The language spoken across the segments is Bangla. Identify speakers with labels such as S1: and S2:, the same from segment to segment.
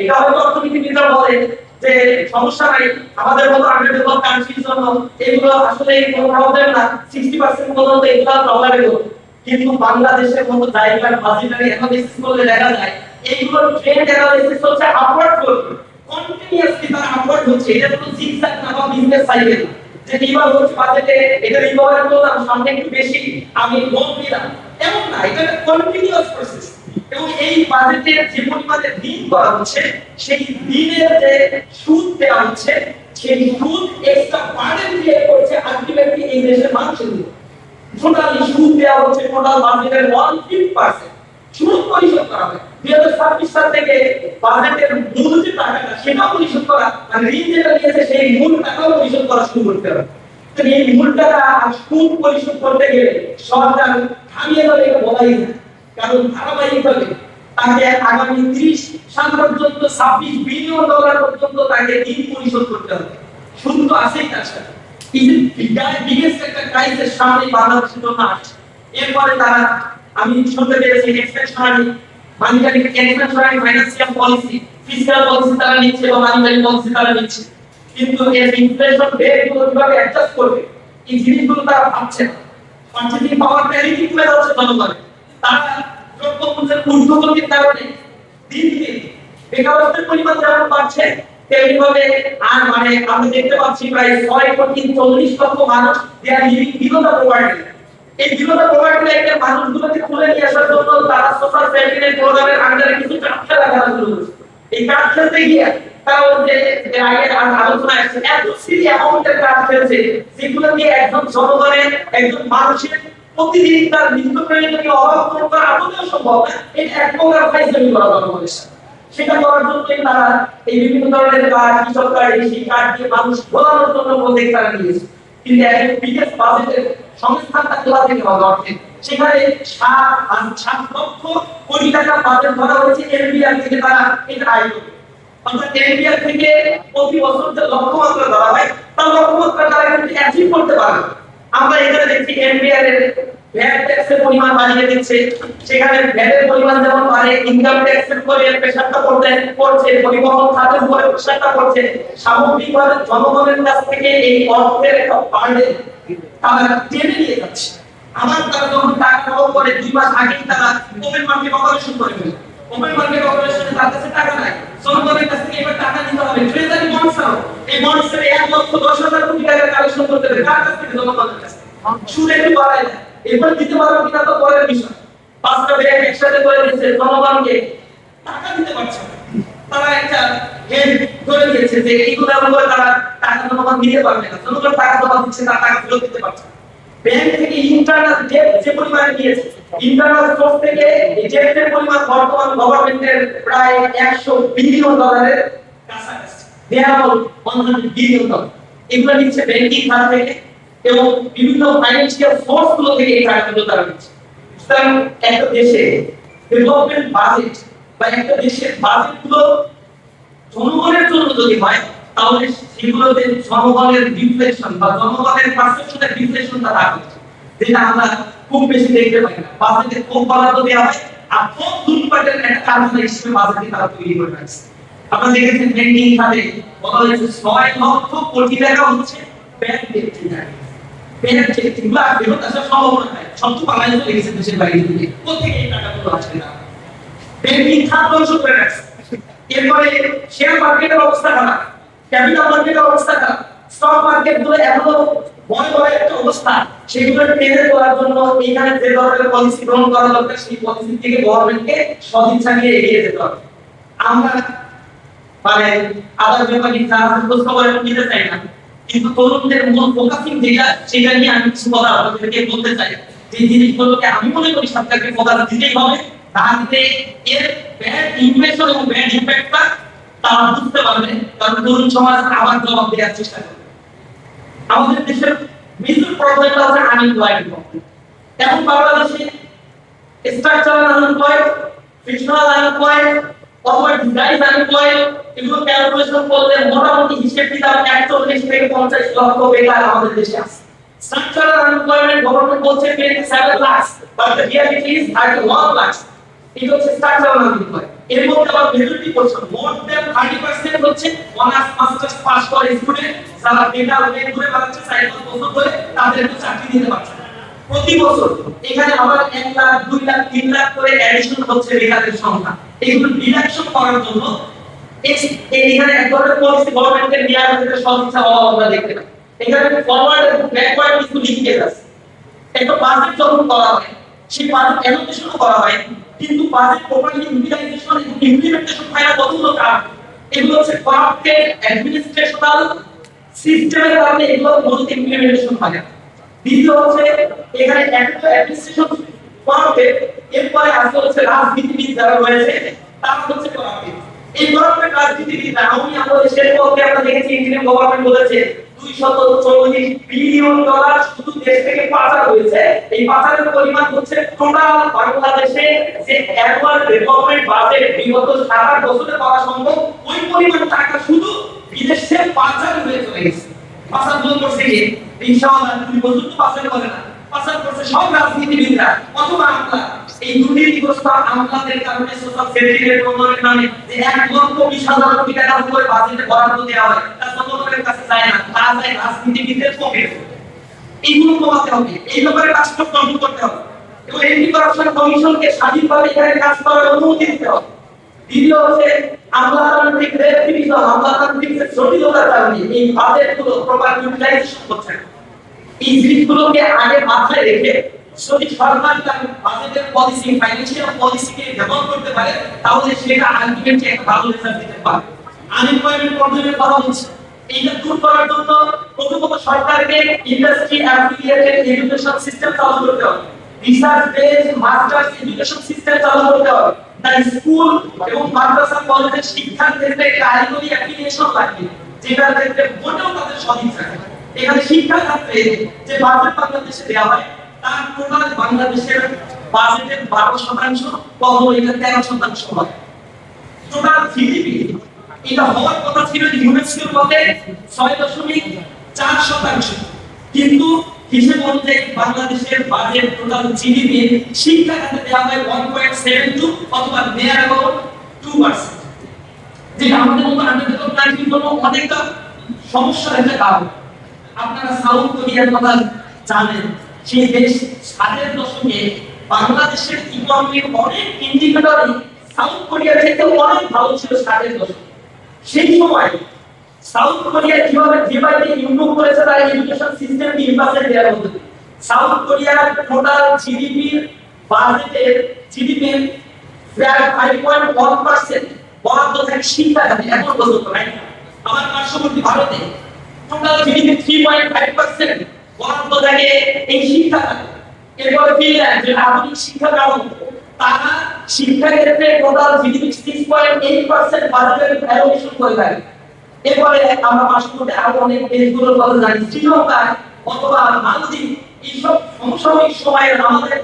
S1: এটা হয়তো অর্থনীতিবিদরা বলে যে সমস্যা নাই, আমাদের মতো আন্ডারডেভেলপ কান্ট্রির জন্য এগুলো আসলে কোনো প্রবলেম না, 60% পর্যন্ত এগুলো টলারেবল। কিন্তু বাংলাদেশের মতো জায়গার বাজেটারি অ্যানালিসিস করলে দেখা যায় এইগুলোর ট্রেন্ড অ্যানালিসিস হচ্ছে আপওয়ার্ড গ্রোথ, কন্টিনিউয়াসলি তার আপওয়ার্ড হচ্ছে। এটা কোনো জিগজ্যাগ না বা বিজনেস সাইকেল যে এবার হচ্ছে বাজেটে এটা রিকভার করলাম, সামনে একটু বেশি আমি লোন দিলাম, এমন না। এটা কন্টিনিউয়াস প্রসেস। এবং এই বাজেটের যে পরিমাণে ঋণ করা হচ্ছে, সেই ঋণের যে সুদ দেওয়া হচ্ছে, সেই সুদ এক্সট্রা বার্ডেন ক্রিয়েট করছে আলটিমেটলি এই দেশের মানুষের উপর। টোটালি সুদ দেওয়া হচ্ছে টোটাল বাজেটের 1/5%। সুদ পরিশোধ করা হয় 2026 সাল থেকে বাজেটের মূল যে টাকাটা সেটা পরিশোধ করা, আর ঋণ যেটা নিয়েছে সেই মূল টাকাও পরিশোধ করা শুরু করতে হবে। তো এই মূল টাকা আর সুদ পরিশোধ করতে গেলে সরকার থামিয়ে দেবে এটা বলাই যায়, কারণ ধারাবাহিকভাবে তাকে আগামী 30 সাল পর্যন্ত 26 বিলিয়ন ডলার পর্যন্ত তাকে ঋণ পরিশোধ করতে হবে। সুদ তো আছেই তাছাড়া বিগেস্ট একটা ক্রাইসিস সামনে বাংলাদেশের জন্য আসছে। এরপরে তারা আমি শুনতে পেরেছি এক্সপেনশনারি monetary এক্সপেনশনারি financial policy, fiscal policy তারা নিচ্ছে বা মানিটারি পলিসি তারা নিচ্ছে, কিন্তু এর ইনফ্লেশন রেট গুলো কিভাবে অ্যাডজাস্ট করবে এই জিনিসগুলো তারা ভাবছে না। পারচেজিং পাওয়ার প্যারিটি কমে যাচ্ছে জনগণের। তারা দ্রব্যমূল্যের ঊর্ধ্বগতির কারণে দিন দিন বেকারত্বের পরিমাণ যেমন বাড়ছে, তেমনিভাবে আর মানে আমরা দেখতে পাচ্ছি প্রায় 6,40,00,000 মানুষ দেয়ার লিভিং বিলো দ্য পভার্টি। এই বিলো দ্য পভার্টি লাইনের মানুষগুলোকে তুলে নিয়ে আসার জন্য তারা সোশ্যাল সেফটি নেট প্রোগ্রামের আন্ডারে কিছু কাজ খেলা শুরু করেছে। এই কাজ খেলতে গিয়ে তারা যে আগে আলোচনা আসছে এত সিরি অ্যামাউন্টের কাজ খেলছে, যেগুলো দিয়ে একজন জনগণের একজন মানুষের প্রতিদিন তার নিত্য প্রয়োজনীয় অভাব পূরণ করা আদৌ সম্ভব না। এটা এক প্রকার ফাইজলামি করা জনগণের সাথে। সেটা করার জন্যই তারা এই বিভিন্ন ধরনের কার্ড, কৃষক কার্ড, সেই কার্ড দিয়ে মানুষ ভোলানোর জন্য বলে তারা নিয়েছে। কিন্তু এখন বিগেস্ট বাজেটের সংস্থানটা কোথা থেকে হবে অর্থে? সেখানে 7 লক্ষ কোটি টাকা বাজেট ধরা হয়েছে এনবিআর থেকে, তারা এটা আয় করবে। অর্থাৎ এনবিআর থেকে প্রতি বছর যে লক্ষ্যমাত্রা ধরা হয় তার লক্ষ্যমাত্রা তারা কিন্তু অ্যাচিভ করতে পারবে। আমরা এখানে দেখছি এনবিআর এর ভ্যাট ট্যাক্সের পরিমাণ বাড়িয়ে দিচ্ছে, সেখানে ভ্যাটের পরিমাণ যেমন বাড়ে, ইনকাম ট্যাক্সের উপরে প্রেসারটা পড়ছে, পরিবহন খাতের উপরে প্রেসারটা পড়ছে। সামগ্রিকভাবে জনগণের কাছ থেকে এই অর্থের একটা বার্ডেন তারা টেনে নিয়ে যাচ্ছে। আমার তারা যখন টাকা পাওয়ার পরে 2 মাস আগেই তারা ওপেন মার্কেট অপারেশন করে ফেলে। ওপেন মার্কেট অপারেশনে তার কাছে টাকা নাই, জনগণের কাছ থেকে এবার টাকা নিতে হবে। ট্রেজারি বন্ডস নাও, এই বন্ডসের 1,10,000 কোটি টাকা কালেকশন করতে হবে। কার কাছ থেকে? জনগণের কাছ থেকে। সুদ একটু বাড়ায় না, এবার দিতে পারবো কিনা তো পরের বিষয়। 5টা ব্যাংক একসাথে করে দিচ্ছে, জনগণকে টাকা দিতে পারছে না। তারা একটা হেড করে দিয়েছে যে এইগুলো করে তারা টাকা জনগণ দিতে পারবে না, জনগণ টাকা জমা দিচ্ছে, তারা টাকা ফেরত দিতে পারছে না। ব্যাংক থেকে ইন্টারনাল ডেট যে পরিমাণে নিয়েছে, ইন্টারনাল সোর্স থেকে এই ডেটের পরিমাণ বর্তমান গভর্নমেন্টের প্রায় 100 বিলিয়ন ডলারের কাছাকাছি, দেয়াবল 100 বিলিয়ন ডলার। এগুলো নিচ্ছে ব্যাংকিং খাত থেকে এবং বিভিন্ন ফাইন্যান্সিয়াল সোর্স গুলো থেকে এই টাকাগুলো তারা নিচ্ছে। সুতরাং একটা দেশে ডেভেলপমেন্ট বাজেট বা একটা দেশের বাজেট গুলো জনগণের জন্য যদি হয়, তাহলে সেগুলোতে জনগণের রিফ্লেকশন বা জনগণের পারসেপশনের রিফ্লেকশনটা থাকে, যেটা আমরা খুব বেশি দেখতে পাই না। বাজেটে কম বরাদ্দ দেওয়া হয় আর কম লুটপাটের একটা কারণ হিসেবে বাজেটে তারা তৈরি করে রাখছে। আপনারা দেখেছেন ব্যাংকিং খাতে বলা হয়েছে 6 লক্ষ কোটি টাকা হচ্ছে ব্যাংক ডেট। ব্যাংক ডেট এগুলো আর ফেরত আসার সম্ভাবনা নাই, সব তো পালাই চলে গেছে দেশের বাইরে থেকে। কোথেকে এই টাকাগুলো আসছে না? ব্যাংকিং খাত ধ্বংস করে রাখছে। এরপরে শেয়ার মার্কেটের অবস্থা খারাপ, ক্যাপিটাল মার্কেটের অবস্থা খারাপ, স্টক মার্কেট গুলো এখনো বড় একটা অবস্থা। সেগুলো টেনে তোলার জন্য এখানে যে ধরনের পলিসি গ্রহণ করা দরকার, সেই পলিসি থেকে গভর্নমেন্টকে সদিচ্ছা নিয়ে এগিয়ে যেতে হবে। আমরা মানে আদার ব্যাপারে খোঁজ খবর নিতে চাই না, কিন্তু তরুণদের মূল ফোকাসিং যেটা সেটা নিয়ে আমি কিছু কথা আপনাদেরকে বলতে চাই। যে জিনিসগুলোকে আমি মনে করি সরকারকে ফোকাস দিতেই হবে, তাহলে এর ব্যাড ইমপ্রেশন এবং ব্যাড ইমপ্যাক্টটা তারা বুঝতে পারবে, কারণ তরুণ সমাজ আবার জবাব দেওয়ার চেষ্টা করবে। আমাদের দেশের মেজর প্রবলেমটা হচ্ছে আনএমপ্লয়মেন্ট। এখন বাংলাদেশে স্ট্রাকচারাল আনএমপ্লয়েড, ফ্রিকশনাল আনএমপ্লয়েড অথবা ডিজাইন আনএমপ্লয়েড, এগুলো ক্যালকুলেশন করলে মোটামুটি হিসেব কিতাব 41 থেকে 50 লক্ষ বেকার আমাদের দেশে আছে। স্ট্রাকচারাল আনএমপ্লয়মেন্ট গভর্নমেন্ট বলছে 27 lakh, but the reality is 31 lakh. এটা হচ্ছে স্ট্রাকচারাল আনএমপ্লয়েড। এর মধ্যে আবার মেজরিটি পোরশন মোর দ্যান 30% হচ্ছে অনার্স মাস্টার্স পাস করা স্টুডেন্ট যারা ডেটা অনেক দূরে বাড়াচ্ছে 4 বছর ধরে তাদের চাকরি দিতে পারছে না। প্রতি বছর এখানে আবার 1 লাখ 2 লাখ 3 লাখ করে অ্যাডিশন হচ্ছে বেকারের সংখ্যা। এইগুলো রিডাকশন করার জন্য এখানে এক ধরনের পলিসি গভর্নমেন্টের নেওয়ার ক্ষেত্রে সদিচ্ছা অভাব আমরা দেখতে পাই। এখানে ফরওয়ার্ড এবং ব্যাকওয়ার্ড কিছু লিঙ্কেজ আছে। একটা বাজেট যখন করা হয় সেই বাজেট অ্যালোকেশন করা হয়, কিন্তু বাজেট প্রপারলি ইউটিলাইজেশন এবং ইমপ্লিমেন্টেশন হয় না কতগুলো কারণ। এগুলো হচ্ছে করাপ্টেড অ্যাডমিনিস্ট্রেশনাল সিস্টেমের কারণে এগুলো মূলত ইমপ্লিমেন্টেশন হয় না। দ্বিতীয় হচ্ছে এখানে একটা অ্যাডমিনিস্ট্রেশন করাপ্টেড, এরপরে আসলে হচ্ছে রাজনীতিবিদ যারা রয়েছে তারা হচ্ছে করাপ্টেড। এই করাপ্টেড রাজনীতিবিদরা আমি আমাদের দেশের মধ্যে আমরা দেখেছি ইন্ডিয়ান গভর্নমেন্ট বলেছে 240 বিলিয়ন ডলার শুধু দেশ থেকে পাচার হয়েছে। এই পাচারের পরিমাণ হচ্ছে টোটাল বাংলাদেশে যে অ্যানুয়াল ডেভেলপমেন্ট বাজেট বিগত 7-8 বছরে পাওয়া সম্ভব ওই পরিমাণ টাকা শুধু বিদেশে পাচার হয়ে চলে গেছে। পাচার বন্ধ করছে কি ইনশাআল্লাহ তুমি বলছো তো পাচার করে না, পাচার করছে সব রাজনীতিবিদরা অথবা আমরা এই দুর্নীতিগ্রস্ত আমলাদের কারণে সোশ্যাল সেফটি প্রোগ্রামের নামে যে 1,20,000 কোটি টাকা উপরে বাজেটে বরাদ্দ দেওয়া হয় তা জনগণের কাছে যায় না, তা যায় রাজনীতিবিদদের পকেটে। এইগুলো কমাতে হবে, এই ব্যাপারে কাজ কন্ট্রোল করতে হবে এবং এন্টি করাপশন কমিশনকে স্বাধীনভাবে এখানে কাজ করার অনুমতি দিতে হবে। দ্বিতীয় হচ্ছে আমলাতান্ত্রিক রেপ্রিভিশন, আমলাতান্ত্রিক জটিলতার কারণে এই বাজেটগুলো প্রপার ইউটিলাইজেশন করছে না। এই জিনিসগুলোকে আগে মাথায় রেখে যদি সরকার তার বাজেটের পলিসি ফাইন্যান্সিয়াল পলিসিকে ডেভেলপ করতে পারে তাহলে সেটা আলটিমেটলি একটা ভালো রেজাল্ট দিতে পারে। আনএমপ্লয়মেন্ট প্রবলেমের কথা হচ্ছে এইটা দূর করার জন্য প্রথমত সরকারকে ইন্ডাস্ট্রি অ্যাফিলিয়েটেড এডুকেশন সিস্টেম চালু করতে হবে, research based masters education system চালু করতে হবে। তাই স্কুল এবং মাদ্রাসা কলেজের শিক্ষার ক্ষেত্রে কারিগরি অ্যাফিলিয়েশন লাগবে, যেটার ক্ষেত্রে মোটেও তাদের সদিচ্ছা নেই। এখানে শিক্ষা খাতে যে বাজেট বাংলাদেশে দেওয়া হয় তার টোটাল বাংলাদেশের বাজেটের 12% কখনো এটা 13% হয়। টোটাল জিডিপি এটা হওয়ার কথা ছিল ইউনেস্কোর মতে 6.4%, কিন্তু হিসেব অনুযায়ী বাংলাদেশের বাজেট টোটাল জিডিপি শিক্ষা খাতে দেওয়া হয় 1.72 অথবা নেয়ার অ্যাবাউট 2%, যেটা আমাদের মতো আনডেভেলপড কান্ট্রির জন্য অনেকটা সমস্যার একটা কারণ। আপনারা সাউথ কোরিয়ার কথা জানেন, সেই দেশ 60-এর দশকে বাংলাদেশের ইকোনমির অনেক ইন্ডিকেটরই সাউথ কোরিয়ার থেকে অনেক ভালো ছিল 60-এর দশকে। সেই সময় সাউথ কোরিয়া যেভাবে ইমপ্রুভ করেছে তার এডুকেশন সিস্টেমকে ইনভাস্ট দেওয়ার মধ্যে সাউথ কোরিয়ার টোটাল জিডিপির বাজেটের জিডিপির প্রায় 5.1% বরাদ্দ থাকে শিক্ষা খাতে এখন পর্যন্ত নাই। আমার পার্শ্ববর্তী ভারতে টোটাল জিডিপি 3.5% বরাদ্দ থাকে এই শিক্ষা খাতে। এরপরে ফিনল্যান্ড যে আধুনিক শিক্ষা ব্যবস্থা তারা শিক্ষা ক্ষেত্রে টোটাল জিডিপি 6.8% বাজেটের অ্যালোকেশন করে থাকে। এরপরে আমরা পার্শ্ববর্তী আরো অনেক দেশগুলোর কথা জানি, শ্রীলঙ্কা অথবা মালদ্বীপ, এইসব সমসাময়িক সময়ের আমাদের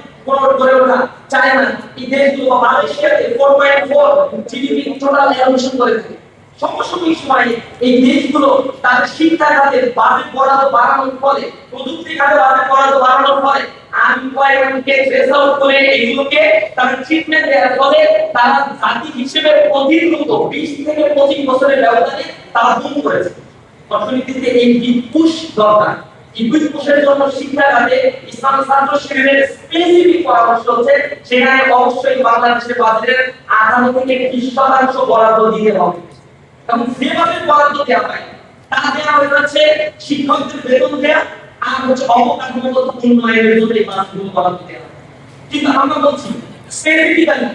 S1: গড়ে ওঠা চায়না, এই দেশগুলো বা মালয়েশিয়াতে 4.4 জিডিপি টোটাল অ্যালোকেশন করে থাকে। সমসাময়িক সময়ে এই দেশগুলো তাদের শিক্ষা খাতে বাজেট বরাদ্দ বাড়ানোর ফলে, প্রযুক্তি খাতে বাজেট বরাদ্দ বাড়ানোর ফলে আনএমপ্লয়মেন্টকে ট্রেস আউট করে এগুলোকে তারা ট্রিটমেন্ট দেওয়ার ফলে তারা জাতি হিসেবে অতি দ্রুত 20 থেকে 25 বছরের ব্যবধানে তারা বুম করেছে। অর্থনীতিতে এই পুশ দরকার। এই পুশের জন্য শিক্ষা খাতে ইসলামী ছাত্র শিবিরের স্পেসিফিক পরামর্শ হচ্ছে সেখানে অবশ্যই বাংলাদেশের বাজেটের 58 থেকে 30% বরাদ্দ দিতে হবে। এবং যেভাবে বরাদ্দ দেওয়া হয় তা দেওয়া হচ্ছে শিক্ষকদের বেতন দেওয়া আর হচ্ছে অবকাঠামোগত উন্নয়নের জন্য এই বাজেটগুলো বরাদ্দ দেওয়া। কিন্তু আমরা বলছি স্পেসিফিক্যালি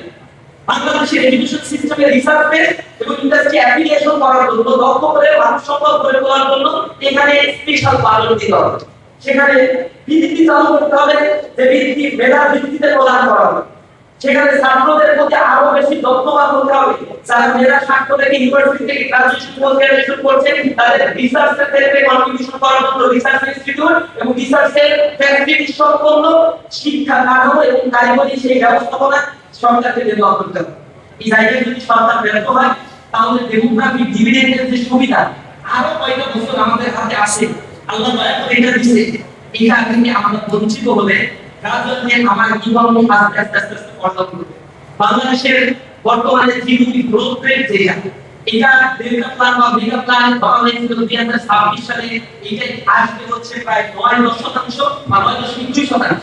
S1: বাংলাদেশের এডুকেশন সিস্টেমে রিসার্চ বেস এবং ইন্ডাস্ট্রি অ্যাপ্লিকেশন করার জন্য দক্ষ করে মানব সম্পদ গড়ে তোলার জন্য এখানে স্পেশাল বাজেট দিতে হবে। সেখানে ভিত্তি চালু করতে হবে, যে ভিত্তি মেধার ভিত্তিতে প্রদান করা হবে। সেখানে ছাত্রদের প্রতি আরো বেশি যত্নবান হতে হবে। যারা মেধা স্বাস্থ্য থেকে ইউনিভার্সিটি থেকে গ্রাজুয়েশন পোস্ট গ্রাজুয়েশন করছে তাদের রিসার্চের ক্ষেত্রে কন্ট্রিবিউশন করার জন্য রিসার্চ ইনস্টিটিউট এবং রিসার্চের ফ্যাসিলিটি সম্পন্ন শিক্ষা কাঠামো এবং কারিগরি সেই ব্যবস্থাপনা সরকারকে ডেভেলপ করতে হবে। এই জায়গায় যদি সরকার ব্যর্থ হয় তাহলে ডেমোগ্রাফিক ডিভিডেন্ডের যে সুবিধা আরো কয়েকটা বছর আমাদের হাতে আসে, আল্লাহ দয়া করে এটা দিচ্ছে, এটা থেকে আমরা বঞ্চিত হলে রাজনীতি আমার ইকোনমি আস্তে আস্তে পর্যাপ্ত করবে। বাংলাদেশের বর্তমানে জিডিপি গ্রোথ রেট যেটা এটা ডেল্টা প্ল্যান বা মেগা প্ল্যান ধরা হয়েছিল 2026 সালে, এটা আসবে হচ্ছে প্রায় 9% বা 9.2%।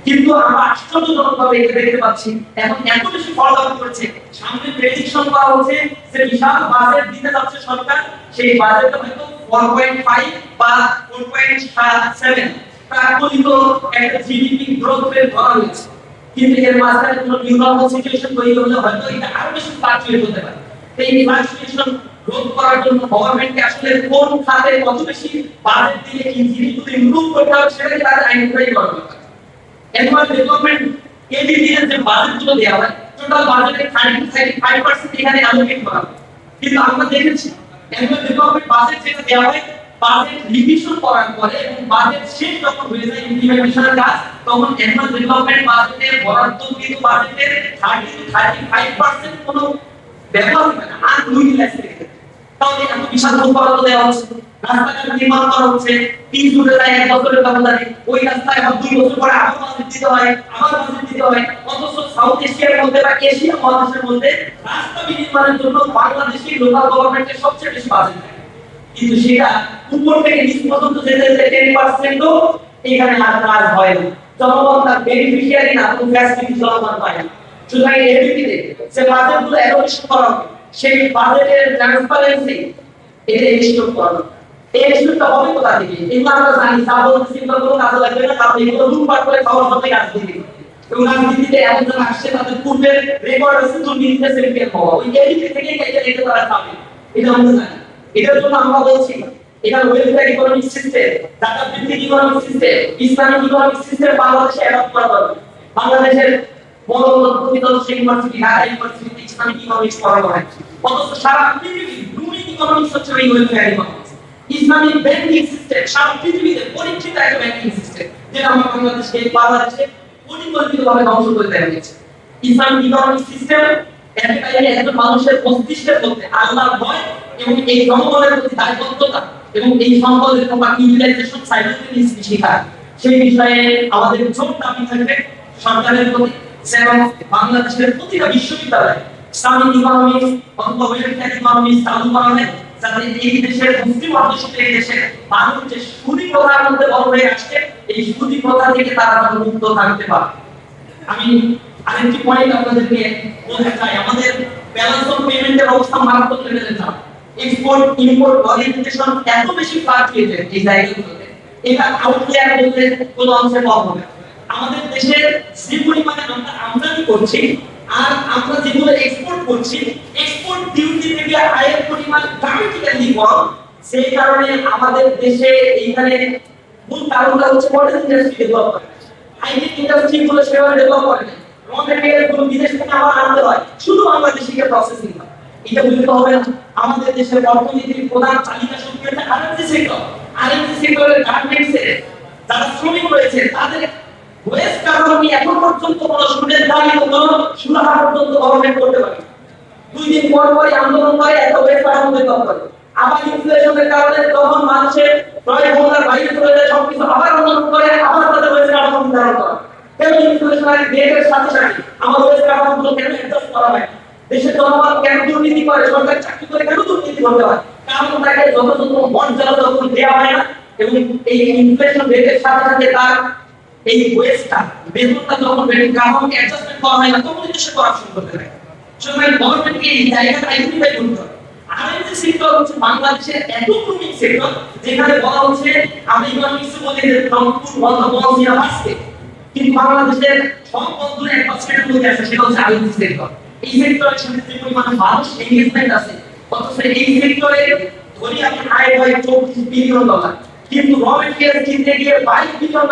S1: কিন্তু আমরা আশ্চর্যজনকভাবে এটা দেখতে পাচ্ছি এখন এত বেশি ফল আউট করেছে। সামনে প্রেডিকশন করা হচ্ছে যে বিশাল বাজেট দিতে যাচ্ছে সরকার, সেই বাজেটটা হয়তো 4.5 বা 4.7 প্রাকলিত একটা জিডিপি গ্রোথ রেট ধরা হয়েছে। কিন্তু এর মাঝখানে কোনো নিউট্রাল সিচুয়েশন তৈরি হলে হয়তো এটা আরো বেশি ফ্লাকচুয়েট হতে পারে। এই ফ্লাকচুয়েশন রোধ করার জন্য গভর্নমেন্টকে আসলে কোন খাতে কত বেশি বাজেট দিয়ে এই জিডিপি ইমপ্রুভ করতে হবে সেটাকে তাদের আইডেন্টিফাই করা দরকার। এনভায়রনমেন্ট ডেভেলপমেন্ট এডিডিএর যে বাজেটগুলো দেওয়া হয় টোটাল বাজেটের 35% এখানে অ্যালোকেট করা হয়। কিন্তু আমরা দেখেছি এনভায়রনমেন্ট ডেভেলপমেন্ট বাজেট যেটা দেওয়া হয় বাজেট রিভিশন করার পরে এবং বাজেট শেষ যখন হয়ে যায় ইমপ্লিমেন্টেশনের কাজ, তখন এনভায়রনমেন্ট ডেভেলপমেন্ট বাজেটের বরাদ্দকৃত বাজেটের 30 to 35% কোনো ব্যবহার হয় না, আনইউটিলাইজ থেকে যায়। তাহলে এত বিশাল বরাদ্দ দেওয়া হচ্ছে, রাস্তাঘাট নির্মাণ করা হচ্ছে 3 ফুটে যায় 1 বছরের ব্যবধানে, ওই রাস্তায় আবার 2 বছর পরে আবার বাজেট দিতে হয়, আবার বাজেট দিতে হয়। অথচ সাউথ এশিয়ার মধ্যে বা এশিয়া মহাদেশের মধ্যে রাস্তা নির্মাণের জন্য বাংলাদেশি লোকাল গভর্নমেন্টের সবচেয়ে বেশি বাজেট থাকে। কিন্তু সেটা উপর থেকে নিচ পর্যন্ত যেতে 10% ও এখানে আর কাজ হয় না। জনগণ তার বেনিফিশিয়ারি না, কোনো ফ্যাসিলিটি জনগণ পায় না। সুতরাং এই ভিত্তিতে যে বাজেটগুলো অ্যালোকেশন করা হবে সেই বাজেটের ট্রান্সপারেন্সি এটা ইনস্টল করা হবে। এই ইনস্টলটা হবে কোথা থেকে? এগুলো আমরা জানি যা বলতেছি এগুলো কোনো কাজে লাগবে না, তাহলে এগুলো লুটপাট করে খাওয়ার জন্যই রাজনীতি। এবং রাজনীতিতে এমন যারা আসছে তাদের পূর্বের রেকর্ড আছে দুর্নীতিতে সেলিব্রেট হওয়া, ওই এদিকে থেকেই এটা তারা পাবে, এটা আমরা জানি। এটার জন্য আমরা বলছি এটা ওয়েলফেয়ার ইকোনমিক সিস্টেম, ডাটা ভিত্তিক economic system, Islamic economic system বাংলাদেশে অ্যাডপ্ট করা দরকার। বাংলাদেশের বড় বড় প্রতিষ্ঠান university, Dhaka university Islamic economics পড়ানো হয়, অথচ সারা পৃথিবী ব্লুমিং ইকোনমিক্স হচ্ছে এই welfare economics. Islamic banking system সারা পৃথিবীতে পরীক্ষিত একটা ব্যাংকিং সিস্টেম, যেটা আমরা বাংলাদেশকে বাংলাদেশে পরিকল্পিতভাবে ধ্বংস করে দেওয়া হয়েছে। ইসলামিক ইকোনমিক সিস্টেম একজন মানুষের মস্তিষ্কের মধ্যে আল্লাহর ভয় এবং এই জনগণের প্রতি দায়বদ্ধতা এবং এই সম্পদের প্রপার ইউটিলাইজেশন সাইমultaneously শেখায়। সেই বিষয়ে আমাদের জোর দাবি থাকবে সরকারের প্রতি এবং বাংলাদেশের প্রতিটা বিশ্ববিদ্যালয়ে ইসলামিক ইকোনমিক্স অথবা ওয়েলফেয়ার ইকোনমিক্স চালু করা হয়, যাতে এই দেশের মুসলিম অধ্যুষিত এই দেশের মানুষ যে সুদী প্রথার মধ্যে বড় হয়ে আসছে, এই সুদী প্রথা থেকে তারা যেন মুক্ত থাকতে পারে। আমি আরেকটি পয়েন্ট আপনাদেরকে বলতে চাই, আমাদের ব্যালেন্স অফ পেমেন্টের অবস্থা মারাত্মক লেভেলে যায়। এক্সপোর্ট ইম্পোর্ট ওরিয়েন্টেশন এত বেশি ফ্লাকচুয়েটেড এই জায়গাগুলোতে, এটা আউটলায়ার বলতে কোনো অংশে কম হবে। আমাদের দেশের যে পরিমাণে আমরা আমদানি করছি আর আমরা যেগুলো এক্সপোর্ট করছি, এক্সপোর্ট ডিউটি থেকে আয়ের পরিমাণ ড্রামাটিক্যালি কম। সেই কারণে আমাদের দেশে এইখানে মূল কারণটা হচ্ছে মডার্ন ইন্ডাস্ট্রি ডেভেলপ করা, হাইটেক ইন্ডাস্ট্রি গুলো সেভাবে ডেভেলপ করে না। র ম্যাটেরিয়াল গুলো বিদেশ থেকে আবার আনতে হয়, শুধু বাংলাদেশিকে প্রসেসিং হয়। এটা বুঝতে হবে না, আমাদের দেশের অর্থনীতির প্রধান চালিকা শক্তি হচ্ছে আরএমজি সেক্টর। আরএমজি সেক্টরের গার্মেন্টসে যারা শ্রমিক রয়েছে তাদের ওয়েস্ট কাভারনি এখন পর্যন্ত কোনো স্টুডেন্ট দাবি কোনো সুরাহা পর্যন্ত গভর্নমেন্ট করতে পারে। 2 দিন পর পরই আন্দোলন করে একটা ওয়েস্ট কাভারনি তৈরি করে। আবার ইনফ্লেশনের কারণে তখন মানুষের ক্রয় ক্ষমতার বাইরে চলে যায়, সবকিছু আবার আন্দোলন করে আবার তাদের ওয়েস্ট কাভারনি ধারণ করে। কেন ইনফ্লেশনারি রেটের সাথে সাথে আমার ওয়েস্ট কাভারনি কেন অ্যাডজাস্ট করা হয়? দেশের জনগণ কেন দুর্নীতি করে, সরকার চাকরি করে কেন দুর্নীতি করতে হয়? কারণ তাকে যথাযথ মর্যাদা তখন দেওয়া হয় না এবং এই ইনফ্লেশন রেটের সাথে সাথে তার এই ওয়েস্টটা বেতনটা যখন গভর্নমেন্ট অ্যাডজাস্টমেন্ট করা হয় না, তখন দেশে করাপশন করতে থাকে। সুতরাং গভর্নমেন্টকে এই জায়গাটা আইডেন্টিফাই করতে হবে। আরএমজি সেক্টর হচ্ছে বাংলাদেশের এত প্রমিং সেক্টর যেখানে বলা হচ্ছে আমি ইকোনমিক্স বলি যে রংপুর বন্ধ বলছি না বাসকে, কিন্তু বাংলাদেশের সব বন্ধুর এক পার্সেন্টের মধ্যে আছে, সেটা হচ্ছে আরএমজি সেক্টর। এই সেক্টরের সাথে যে পরিমাণ মানুষ এনগেজমেন্ট আছে, অথচ এই সেক্টরে ধরি আপনি আয় হয় $24 বিলিয়ন, কিন্তু র ম্যাটেরিয়াল কিনতে গিয়ে $22 বিলিয়ন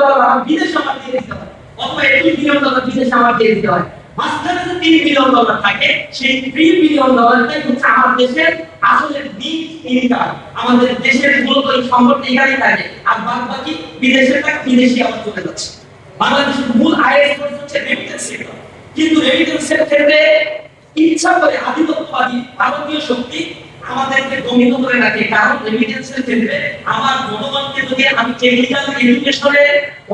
S1: বিদেশে আমার দিয়ে দিতে হয়, অথবা $21 বিলিয়ন বিদেশে আমার দিয়ে দিতে হয়। মাঝখানে যে $3 বিলিয়ন থাকে, সেই $3 বিলিয়নটাই হচ্ছে আমার দেশের আসলে নিট ইনকাম। আমাদের দেশের মূলত এই সম্পদটা এখানেই থাকে, আর বাদ বাকি বিদেশের টাকা বিদেশি আবার চলে যাচ্ছে। বাংলাদেশের মূল আয়ের সোর্স হচ্ছে রেমিটেন্স সেক্টর, কিন্তু রেমিটেন্সের ক্ষেত্রে ইচ্ছা করে আধিপত্যবাদী ভারতীয় শক্তি আমাদেরকে দমিত করে রাখে। কারণ রেমিটেন্সের ক্ষেত্রে আমার জনগণকে যদি আমি টেকনিক্যাল এডুকেশনে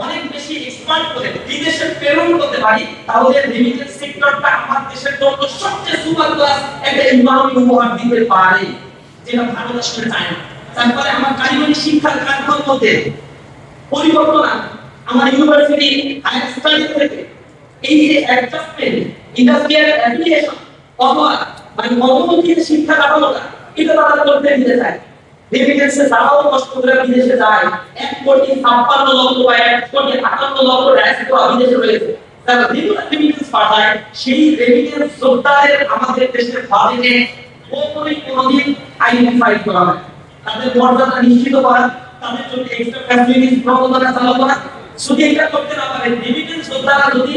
S1: অনেক বেশি এক্সপার্ট করে বিদেশে প্রেরণ করতে পারি, তাহলে রেমিটেন্স সেক্টরটা আমার দেশের জন্য সবচেয়ে সুপার ক্লাস একটা ইকোনমি উপহার দিতে পারে, যেটা ভারত আসলে চায় না। তারপরে আমার কারিগরি শিক্ষার কাঠামোর মধ্যে পরিবর্তন আনা, আমার ইউনিভার্সিটি হায়ার স্টাডি থেকে এই যে অ্যাডজাস্টমেন্ট, ইন্ডাস্ট্রিয়াল অ্যাপ্লিকেশন অথবা মানে অবমুখী শিক্ষা কাঠামোটা এটা তারা করতে দিতে চায়। রেমিটেন্সে যারাও কষ্ট করে বিদেশে যায়, 1,56,00,000 বা 1,58,00,000 ডায়াসপোরা বিদেশে রয়েছে, তারা রেগুলার রেমিটেন্স পাঠায়। সেই রেমিটেন্স যোদ্ধাদের আমাদের দেশের বাজেটে কোনোদিন আইডেন্টিফাই করা হয়, তাদের মর্যাদা নিশ্চিত করা, তাদের জন্য এক্সট্রা ফ্যাসিলিটিস প্রবন্ধনা চালু করা। শুধু এটা করতে না পারে, রেমিটেন্স যোদ্ধারা যদি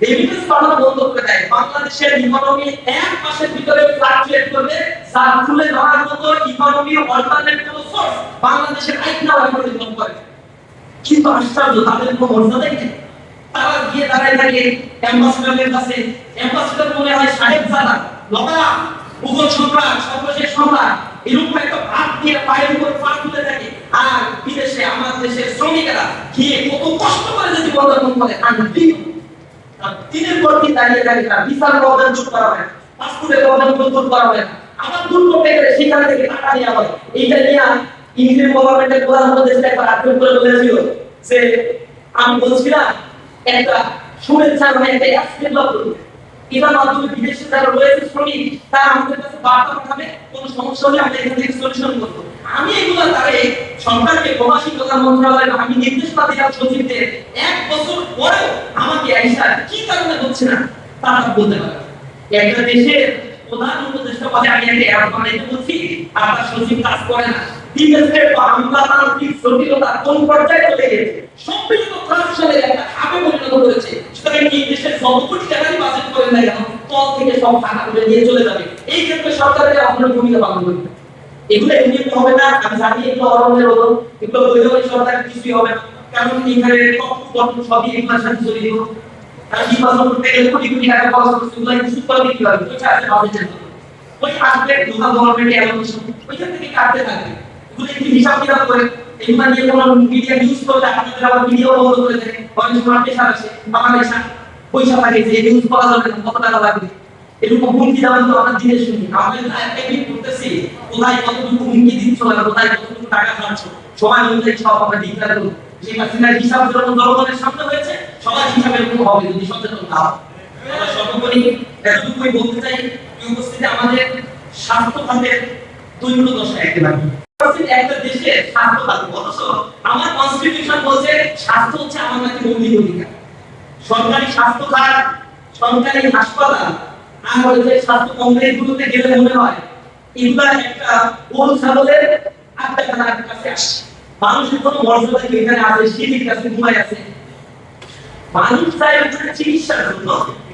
S1: রেমিটেন্স পাঠানো বন্ধ করে দেয়, বাংলাদেশের ইকোনমি এক মাসের ভিতরে ফ্লাকচুয়েট করবে, যার খুলে ধরার মতো ইকোনমি অল্টারনেট কোনো সোর্স বাংলাদেশের আইনা পরিবর্তন করে। কিন্তু আশ্চর্য, তাদের কোনো মর্যাদাই নেই। তারা গিয়ে দাঁড়ায় থাকে অ্যাম্বাসেডরের কাছে, অ্যাম্বাসেডর মনে হয় সাহেব জাদা, লতা, মুঘল সম্রাট, সর্বশেষ সম্রাট, এরকম একটা ভাত দিয়ে পায়ের উপর পা তুলে থাকে। আর বিদেশে আমার দেশের শ্রমিকেরা গিয়ে কত কষ্ট করে যদি প্রদর্শন করে, দিনের পর দিন দাঁড়িয়ে দাঁড়িয়ে ভিসার প্রবলেম দূর করা হয়, পাসপোর্টের প্রবলেম দূর করা হয়, আবার দূর করতে গেলে সেখান থেকে টাকা নেওয়া হয়। এইটা নিয়ে ইংরেজ গভর্নমেন্টের প্রধান উপদেষ্টা একবার আর্গুমেন্ট করে বলেছিল যে আমি বলছিলাম একটা শুভেচ্ছা মানে একটা অ্যাক্সিডেন্ট লক করতে, এটার মাধ্যমে বিদেশে যারা রয়েছে শ্রমিক তারা আমাদের কাছে বার্তা পাঠাবে, কোনো সমস্যা হলে আমরা এখান থেকে সলিউশন করবো। আমি এগুলো তারে সরকারকে প্রবাসী কল্যাণ মন্ত্রণালয়ে আমি নির্দেশনা দিলাম সচিবদের, 1 বছর পরেও আমাকে আইসা কি কারণে হচ্ছে না তারা বলতে পারে। একটা দেশের প্রধান উপদেষ্টা পদে আমি একটা অ্যাপ বানাইতে বলছি, আপনার সচিব কাজ করে না। বিদেশের আমলাতান্ত্রিক জটিলতা কোন পর্যায়ে চলে গেছে, সম্মিলিত করাপশনের একটা খাবে পরিণত করেছে। সুতরাং এই দেশের যত কোটি টাকারই বাজেট করেন না কেন, তল থেকে সব টাকা তুলে নিয়ে চলে যাবে। এই ক্ষেত্রে সরকারের আপনার ভূমিকা পালন করবে। এগুলো এমনি হবে না, আমি জানি এগুলো অরণ্যের হলো, এগুলো বৈধভাবে সরকার কিছুই হবে না, কারণ এখানে কত সবই এগুলোর সাথে জড়িত। আর নির্বাচন করতে গেলে কোটি কোটি টাকা খরচ করছে, এগুলো ইস্যু করে দিতে হবে, ওইটা আছে বাজেটের জন্য। ওই আসবে লোকাল গভর্নমেন্ট অ্যালোকেশন, ওইখান থেকে কাটতে থাকবে। এগুলো একটু হিসাব কিতাব করে, এগুলো নিয়ে কোনো মিডিয়া নিউজ করলে আপনাদের আবার ভিডিও বন্ধ করে দেয়, অনেক সময় পেশা আছে আমার পেশা পয়সা থাকে যে নিউজ করা যাবে না, কত টাকা লাগবে, এরকম হুমকি দেওয়া তো আমরা দিনে শুনি। আমাদের লাইভ করতেছি, কোথায় কতটুকু হুমকি দিচ্ছ না, কোথায় কতটুকু টাকা খাচ্ছ, সবাই অনুযায়ী সব আমরা ডিক্লেয়ার করব। যে হাসিনার হিসাব যখন জনগণের সামনে হয়েছে, সবার হিসাবে এরকম হবে যদি সচেতন না হয়। আমরা সর্বোপরি এতটুকুই বলতে চাই, উপস্থিতি আমাদের স্বাস্থ্য খাতের দৈন্যদশা একেবারে একটা দেশের স্বাস্থ্য খাত, অথচ আমার কনস্টিটিউশন বলছে স্বাস্থ্য হচ্ছে আমার কাছে মৌলিক অধিকার। সরকারি স্বাস্থ্য খাত, সরকারি হাসপাতাল আর ওই যে স্বাস্থ্য কমপ্লেক্সগুলোতে গেলে মনে হয় এগুলা একটা গোল ছাগলের আত্মাখানার কাছে আসছে। মানুষের কোনো মর্যাদা এখানে আছে, সিঁড়ির কাছে ঘুমায় আছে, মানুষ চায় ওখানে চিকিৎসার জন্য,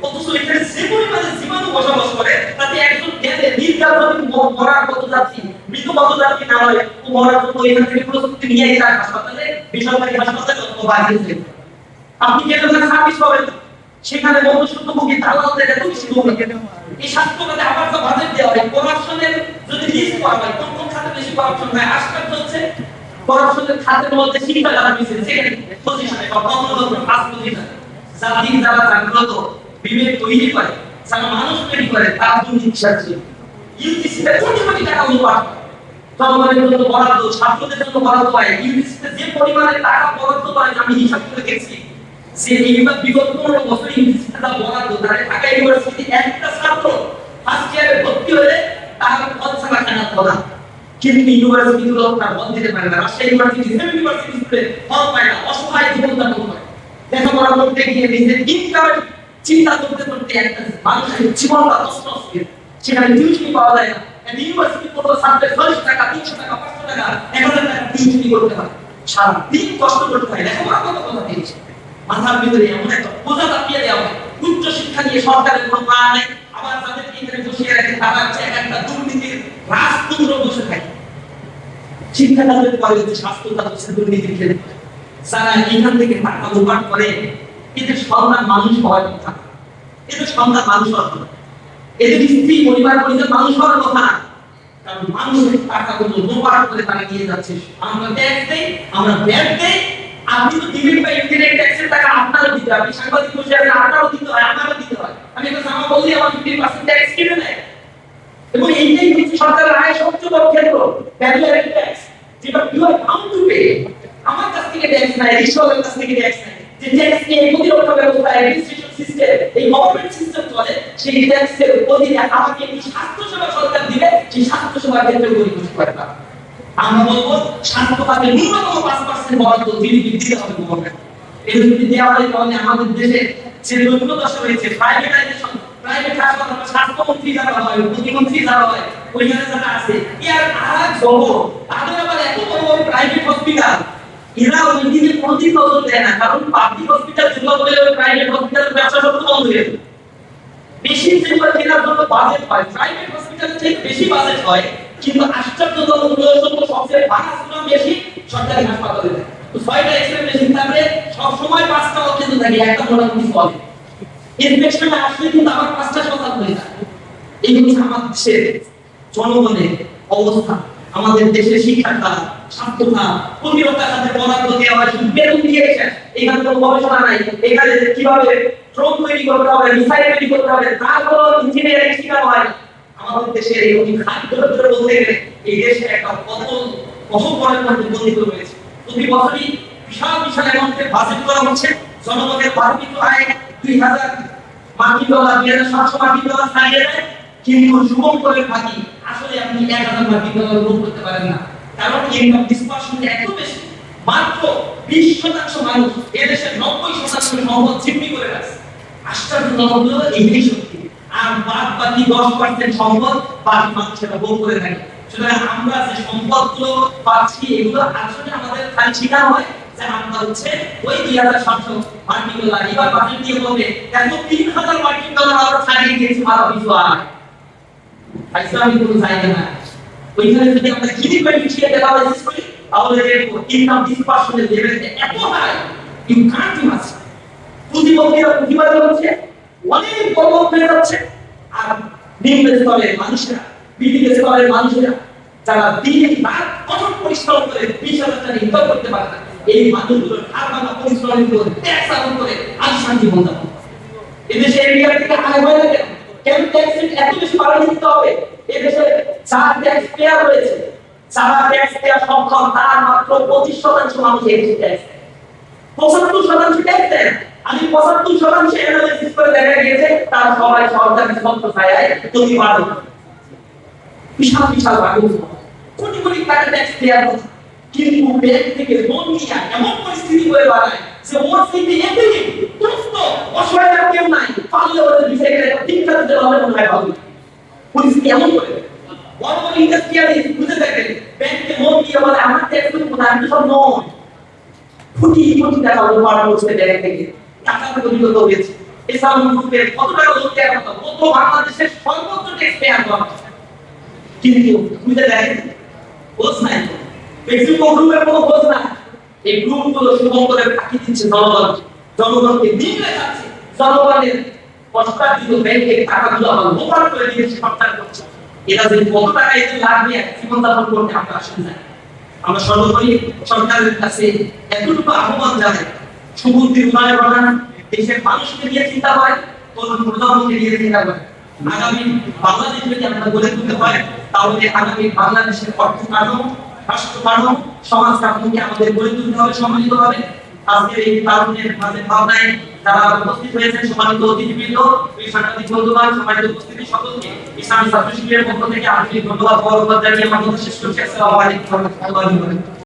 S1: অথচ এখানে যে পরিমাণে জীবাণু বসবাস করে তাতে একজন গেলে নির্যাতন মরার কত যাচ্ছি, মৃত কত যাচ্ছি না হয় ও মরার জন্য এখান থেকে প্রস্তুতি নিয়ে যায় হাসপাতালে, বেসরকারি হাসপাতালে অথবা বাড়িতে। আপনি গেলে ওখানে সার্ভিস পাবেন, সেখানে মধ্যসূত্রভোগী দালালদের এত বেশি ভূমিকা। এই স্বাস্থ্য খাতে আবার তো বাজেট দেওয়া হয়, করাপশনের যদি লিস্ট করা হয় কোন কোন খাতে বেশি করাপশন হয়, আজকাল হচ্ছে করাপশনের খাতের মধ্যে শিক্ষা যারা দিয়েছে সেখানে পজিশনে বা কর্মরত ফার্স্ট পজিশন, জাতি যারা জাগ্রত বিবেক তৈরি করে, যারা মানুষ তৈরি করে, তার দুর্নীতি সাহায্য ইউজিসিতে কোটি কোটি টাকা অনুপাত জনগণের জন্য বরাদ্দ, ছাত্রদের জন্য বরাদ্দ হয়। ইউজিসিতে যে পরিমাণে টাকা বরাদ্দ হয় আমি হিসাব করে দেখছি, যে এইবার বিগত 15 বছর ইউনিভার্সিটিতে যা বরাদ্দ, তাহলে ঢাকা ইউনিভার্সিটি একটা ছাত্র ফার্স্ট ইয়ারে ভর্তি হলে তার পদ ছাড়া কেনা কথা, কিন্তু ইউনিভার্সিটিগুলো তার পদ দিতে পারে না। রাজশাহী ইউনিভার্সিটি, সেম ইউনিভার্সিটিতে পদ পায় না, অসহায় জীবনযাপন করে। লেখাপড়া করতে গিয়ে নিজের ইনকামের চিন্তা করতে করতে একটা মানুষের জীবনটা নষ্ট হচ্ছে, সেখানে টিউশনি পাওয়া যায় না। ইউনিভার্সিটি কত ছাত্রের 600 টাকা, 300 টাকা, 500 টাকা, 1000 টাকা টিউশনি করতে হয়, সারা দিন কষ্ট করতে হয়, লেখাপড়া কত কথা দিয়েছে মাথার ভিতরে এমন একটা বোঝা চাপিয়ে দেওয়া হয়। উচ্চ শিক্ষা নিয়ে সরকারের কোনো প্ল্যান নেই, আবার তাদেরকে এখানে বসিয়ে রাখে, তারা একটা দুর্নীতির রাজতন্ত্র বসে থাকে। শিক্ষা তাদের পারে যে স্বাস্থ্য তাদের দুর্নীতির ক্ষেত্রে যারা এখান থেকে টাকা লোপাট করে, এদের সন্তান মানুষ হওয়ার কথা, এদের সন্তান মানুষ হওয়ার কথা, এদের স্ত্রী পরিবার পরিজন মানুষ হওয়ার কথা না, কারণ মানুষের টাকাগুলো লোপাট করে তারা নিয়ে যাচ্ছে। আমরা ট্যাক্স দেই, আমরা ব্যাট দেই, আপনি তো দিবেন বা ইনডিরেক্ট ট্যাক্সের টাকা আপনারও দিতে হয়, আপনি সাংবাদিক বসে আছেন আপনারও দিতে হয়, আমারও দিতে হয়। আমি একটা জামা বললি আমার 15% ট্যাক্স কেটে নেয়। এবং এইটাই হচ্ছে সরকারের আয় সবচেয়ে বড় ক্ষেত্র, ভ্যালু অ্যাডেড ট্যাক্স, যেটা you are bound to pay. আমার কাছ থেকে ট্যাক্স নাই, রিসোর্সের কাছ থেকে ট্যাক্স নাই, যে ট্যাক্স নিয়ে প্রতিরক্ষা ব্যবস্থা, অ্যাডমিনিস্ট্রেশন সিস্টেম, এই গভর্নমেন্ট সিস্টেম চলে, সেই ট্যাক্সের অধীনে আমাকে এই স্বাস্থ্যসেবা সরকার দিবে, সেই স্বাস্থ্যসেবার ক্ষেত্রে পরিবেশ করে না। আমরা বলবো স্বাস্থ্য খাতে ন্যূনতম 5% বরাদ্দ জিডিপি দিতে হবে গভর্নমেন্ট। এই যদি দেওয়া হয় তাহলে আমাদের দেশে যে দরিদ্র দশা রয়েছে, প্রাইভেটাইজেশন, প্রাইভেট হাসপাতাল, স্বাস্থ্যমন্ত্রী যারা হয়, প্রতিমন্ত্রী যারা হয়, ওইখানে যারা আছে, ইয়ার আর জগৎ, তাদের আবার এত বড় বড় প্রাইভেট হসপিটাল, এরা ওই দিকে কোনোদিন নজর দেয় না, কারণ পাবলিক হসপিটাল যেগুলো বলে ওই প্রাইভেট হসপিটালের ব্যবসা সব বন্ধ হয়ে যাবে। বেশি যেগুলো কেনার জন্য বাজেট হয়, প্রাইভেট হসপিটালের থেকে বেশি বাজেট হয়, কিন্তু আশ্চর্যজনক মূল্য সবচেয়ে ভাড়া বেশি সরকারি হাসপাতালে দেয়। তো 6টা এক্সরে মেশিন থাকলে সব সময় 5টা অকেন্দ্র থাকে, একটা মোটামুটি চলে। ইনফেকশন আসলে কিন্তু আবার 5টা সন্তান হয়ে যায়। এই হচ্ছে আমাদের দেশের জনগণের অবস্থা। আমাদের দেশের শিক্ষাটা, স্বাস্থ্যটা, প্রতিরক্ষা খাতে বরাদ্দ দেওয়া হয়, শুধু বেতন দিয়েছে, এখানে কোনো গবেষণা নাই, এখানে কিভাবে ড্রোন তৈরি করতে হবে, মিসাইল তৈরি করতে হবে, তারপর ইঞ্জিনিয়ারিং শেখানো হয়। আমাদের দেশের এই খাদ্য ক্ষেত্রে বলতে গেলে এই দেশে একটা অহংকারের মধ্যে বন্দিত রয়েছে। প্রতি বছরই বিশাল বিশাল অ্যামাউন্টের বাজেট করা হচ্ছে, জনগণের বার্ষিক আয় 2000 মার্কিন ডলার, 2700 মার্কিন ডলার ছাড়িয়ে যায়, কিন্তু সুগম করে থাকি আসলে আপনি 1000 মার্কিন ডলার গ্রহণ করতে পারেন না, কারণ ইনকাম ডিসপারশন এত বেশি। মাত্র 20% মানুষ এদেশের 90% সম্পদ জিম্মি করে রাখছে। আশ্চর্যজনক হলো এইটাই সত্যি। আর বাকি 10% সম্পদ বাকি মানুষ সেটা ভোগ করে থাকে। সুতরাং আমরা যে সম্পদগুলো পাচ্ছি এগুলো আসলে আমাদের খালি শেখানো হয় যে আমরা হচ্ছে ওই 2700 মার্কিন ডলার, এবার বাজেট দিয়ে বলবে এত 3000 মার্কিন ডলার আমরা ছাড়িয়ে দিয়েছি মাথা পিছু আয়। ইসলামিক কোনো জায়গা না। ওইখানে যদি আমরা জিডিপি পিছিয়ে অ্যানালাইসিস করি তাহলে দেখব ইনকাম ডিসপারশনের লেভেলটা এত হাই, ইউ কান্ট ইমাজিন। পুঁজিপতিরা পুঁজিবাদী হচ্ছে, অনেক বড় হয়ে যাচ্ছে, আর নিম্ন স্তরের মানুষেরা, বিদ্যুৎ স্তরের মানুষেরা যারা দিন রাত কঠোর পরিশ্রম করে 20,000 টাকা ইনকাম করতে পারে না, এই মানুষগুলোর হার ভাঙা পরিশ্রমের উপর ট্যাক্স আরোপ করে আলিশান জীবন যাপন। এদেশে এরিয়া থেকে আয় হয় না কেন? কেন ট্যাক্স এত বেশি বাড়িয়ে দিতে হবে? এদেশে যারা ট্যাক্স পেয়ার রয়েছে, যারা ট্যাক্স পেয়ার সক্ষম, তার মাত্র 25% মানুষ এদেশে ট্যাক্স দেয়, 75% ট্যাক্স দেয়। আমি 75% অ্যানালাইসিস করে দেখা গিয়েছে তার সবাই সরকারি সম্পত্তিতে প্রতিবাদ, বিশাল বিশাল ভাগ, কোটি কোটি টাকা ট্যাক্স দেওয়ার কথা, কিন্তু ব্যাংক থেকে লোন নিয়ে এমন পরিস্থিতি করে বাড়ায় যে ওর সিটি এমনি দুস্থ অসহায় কেউ নাই, পারলে ওদের বিষয় গেলে ঠিকঠাক দিতে হবে মনে হয় ভালো পরিস্থিতি এমন করে। বড় বড় ইন্ডাস্ট্রিয়ালিস্ট বুঝে দেখেন ব্যাংকে লোন দিয়ে বলে আমার ট্যাক্স তো কোথায়, আমি সব নন কোটি কোটি টাকা লোন করছে ব্যাংক থেকে, টাকা পরিণত হয়েছে। এছাড়াও গ্রুপের কত টাকা লোন দেওয়ার কথা, কত বাংলাদেশের সর্বোচ্চ ট্যাক্স পেয়ার করা, কিন্তু বুঝে দেখেন খোঁজ নাই, ম্যাক্সিমাম গ্রুপের কোনো খোঁজ নাই। এই গ্রুপগুলো সুগম করে ফাঁকি দিচ্ছে জনগণ, জনগণকে নিয়ে যাচ্ছে, জনগণের কষ্টার্জিত ব্যাংকে টাকাগুলো আবার লোপাট করে দিয়েছে সরকার করছে। এরা যে কত টাকা এতে লাগবে জীবন যাপন করতে আমরা আসলে জানি। আমরা সর্বোপরি সরকারের কাছে এতটুকু আহ্বান জানাই, সুবুদ্ধি উন্নয়ন প্রধান দেশের মানুষকে নিয়ে চিন্তা করে, তরুণ প্রজন্মকে নিয়ে চিন্তা করে। আগামী বাংলাদেশ যদি আমরা গড়ে তুলতে পারি তাহলে আগামী বাংলাদেশের অর্থ কাঠামো, রাষ্ট্র কাঠামো, সমাজ কাঠামোকে আমাদের গড়ে তুলতে হবে সম্মিলিত ভাবে। আজকের এই তারুণ্যের মাঝে ভাবনায় যারা উপস্থিত হয়েছেন, সম্মানিত অতিথিবৃন্দ, সাংবাদিক বন্ধুগণ, সম্মানিত উপস্থিতি সকলকে ইসলামী ছাত্র শিবিরের পক্ষ থেকে আন্তরিক ধন্যবাদ জানিয়ে আমার কথা শেষ করছি। আসসালামু আলাইকুম ওয়া রাহমাতুল্লাহি ওয়া বারাকাতুহু।